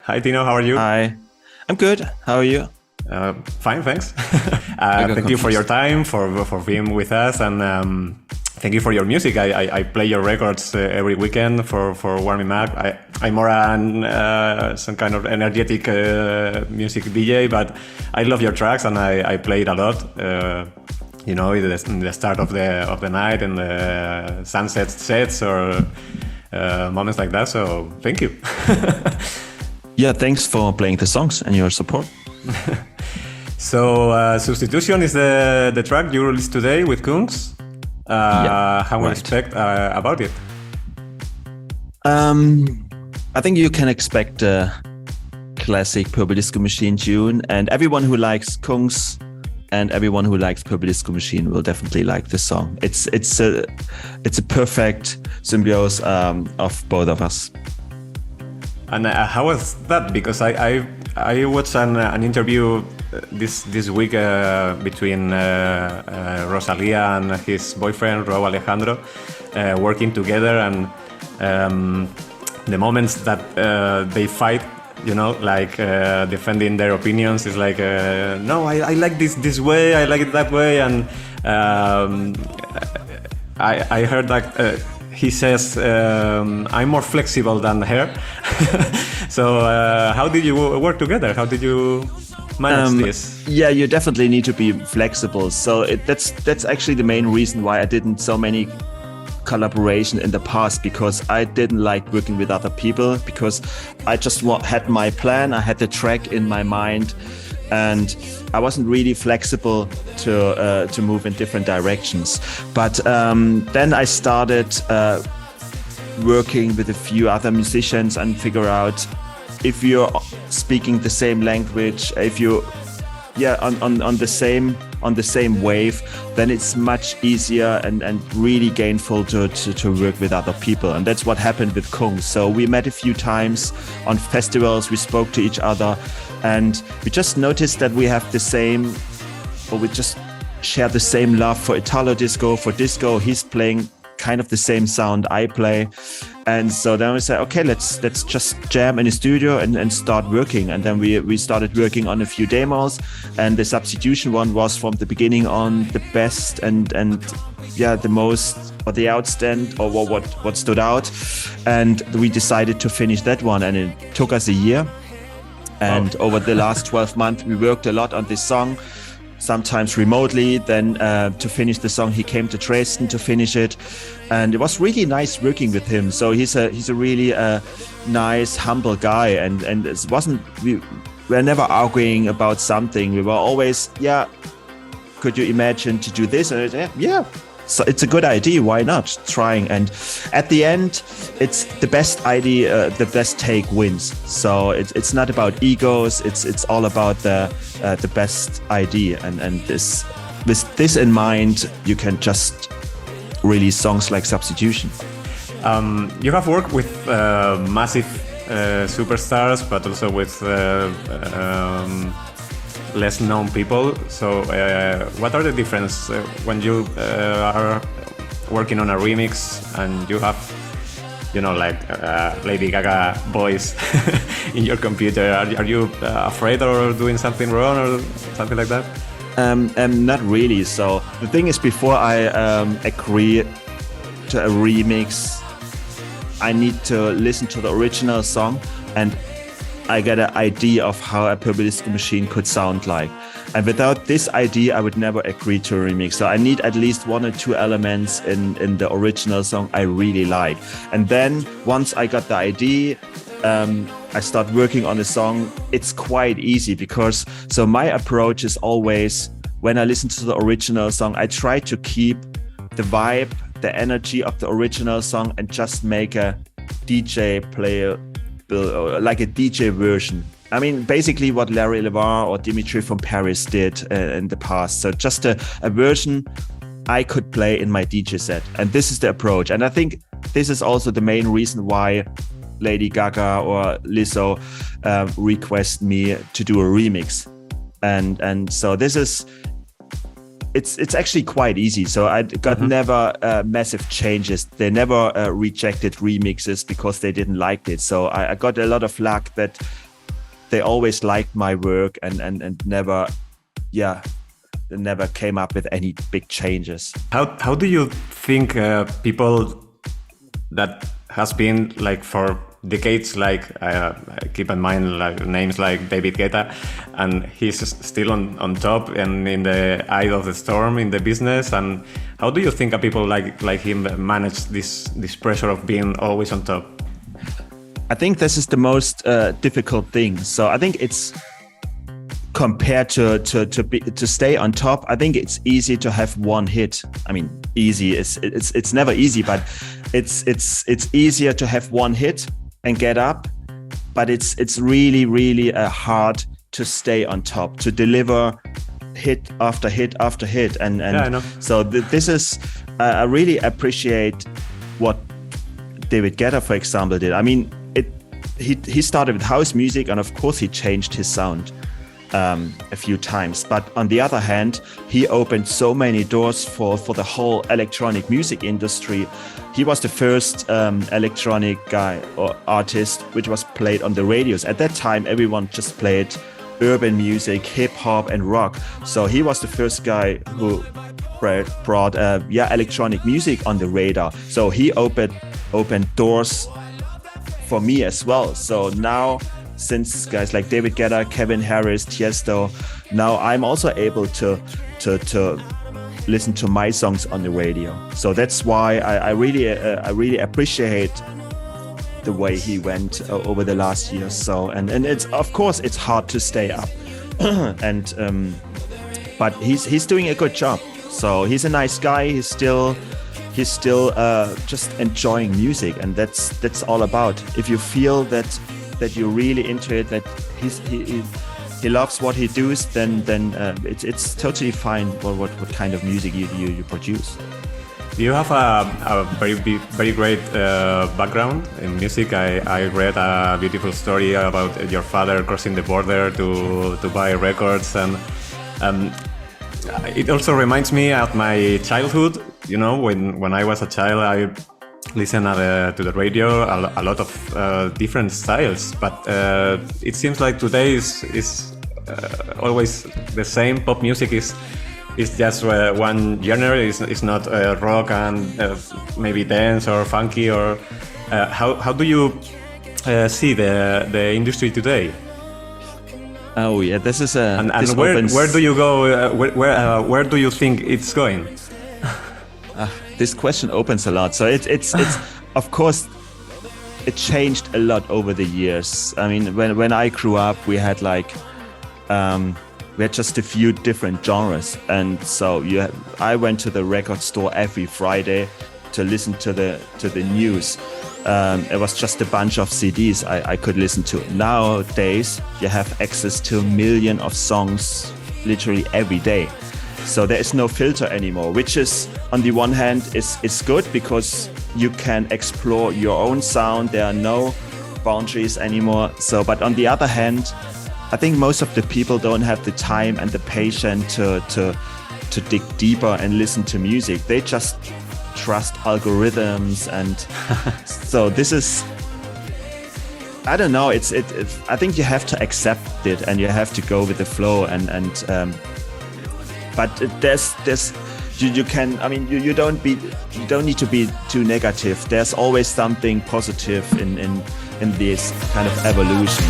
Hi, Tino. How are you? Hi, I'm good. How are you? Fine, thanks. Thank you for your time, for being with us, and thank you for your music. I play your records every weekend for warming up. I'm more some kind of energetic music DJ, but I love your tracks and I play it a lot. In the start of the night and the sunset sets or moments like that. So thank you. Yeah, thanks for playing the songs and your support. So Substitution is the track you released today with Knuts. How we expect about it? I think you can expect a classic Purple Disco Machine tune, and everyone who likes Knuts and everyone who likes Purple Disco Machine will definitely like this song. It's a perfect symbiosis of both of us. And how was that? Because I watched an interview this week between Rosalia and his boyfriend Raul Alejandro working together, and the moments that they fight, defending their opinions is like, no, I like this way, I like it that way, and I heard that he says, I'm more flexible than her. So how did you work together? How did you manage this? Yeah, you definitely need to be flexible. So that's actually the main reason why I didn't so many collaboration in the past, because I didn't like working with other people, because I just had my plan, I had the track in my mind, and I wasn't really flexible to move in different directions. But then I started working with a few other musicians and figure out if you're speaking the same language, if you on the same wave, then it's much easier and really gainful to work with other people. And that's what happened with Knuts. So we met a few times on festivals, we spoke to each other, and we just noticed that we have the same, or we just share the same love for Italo disco, for disco. He's playing kind of the same sound I play. And so then we said, okay, let's just jam in the studio and start working. And then we started working on a few demos, and the Substitution one was from the beginning on the best and the most, or the outstand, or what stood out. And we decided to finish that one, and it took us a year. And over the last 12 months, we worked a lot on this song, sometimes remotely. Then to finish the song, he came to Dresden to finish it. And it was really nice working with him. So he's a really nice, humble guy. And it wasn't, we were never arguing about something. We were always, could you imagine to do this? And yeah. So it's a good idea. Why not trying? And at the end, it's the best idea, the best take wins. So it's not about egos. It's all about the best idea. And this, with this in mind, you can just release songs like Substitution. You have worked with massive superstars, but also with less known people. So what are the differences when you are working on a remix and you have Lady Gaga voice in your computer? Are you afraid or doing something wrong or something like that? Not really. So the thing is, before I agree to a remix, I need to listen to the original song, and I get an idea of how a Purple Disco Machine could sound like. And without this idea, I would never agree to a remix. So I need at least one or two elements in the original song I really like. And then once I got the idea, I start working on a song. It's quite easy, because so my approach is always, when I listen to the original song, I try to keep the vibe, the energy of the original song, and just make a DJ player, like a DJ version. I mean, basically what Larry Levan or Dimitri from Paris did in the past. So just a version I could play in my DJ set. And this is the approach. And I think this is also the main reason why Lady Gaga or Lizzo request me to do a remix. And so this is, it's actually quite easy. So I got never massive changes. They never rejected remixes because they didn't like it. So I got a lot of luck that they always liked my work and never came up with any big changes. How do you think people that has been like for decades, like keep in mind like names like David Guetta, and he's still on top and in the eye of the storm in the business, and how do you think people like him manage this pressure of being always on top? I think this is the most difficult thing. So I think it's compared to stay on top. I think it's easy to have one hit. I mean, easy is it's never easy, but it's easier to have one hit and get up. But it's really hard to stay on top, to deliver hit after hit after hit. And yeah, I know. So this is I really appreciate what David Guetta, for example, did. I mean, he started with house music, and of course he changed his sound a few times. But on the other hand, he opened so many doors for the whole electronic music industry. He was the first electronic guy or artist which was played on the radios. At that time, everyone just played urban music, hip hop and rock. So he was the first guy who brought electronic music on the radar. So he opened doors for me as well. So now, since guys like David Guetta, Kevin Harris, Tiesto, now I'm also able to listen to my songs on the radio. So that's why I really appreciate the way he went over the last years. So and it's of course it's hard to stay up, and but he's doing a good job. So he's a nice guy. He's still just enjoying music, and that's all about. If you feel that you're really into it, that he loves what he does, then it's totally fine what kind of music you produce. You have a very great background in music. I read a beautiful story about your father crossing the border to buy records, and it also reminds me of my childhood. You know, when I was a child, I listened to the radio a lot of different styles, but it seems like today is always the same. Pop music is just one genre. It's not rock and maybe dance or funky. Or how do you see the industry today? Oh yeah, this is a and where do you go? Where do you think it's going? This question opens a lot. So it's of course it changed a lot over the years. I mean, when I grew up, we had just a few different genres, and so I went to the record store every Friday to listen to the news. It was just a bunch of CDs I could listen to. Nowadays, you have access to a million of songs literally every day. So there is no filter anymore, which is, on the one hand, is good because you can explore your own sound. There are no boundaries anymore. So, but on the other hand, I think most of the people don't have the time and the patience to dig deeper and listen to music. They just trust algorithms, and so this is, I don't know. I think you have to accept it and you have to go with the flow and. But you can. I mean, you don't need to be too negative. There's always something positive in this kind of evolution.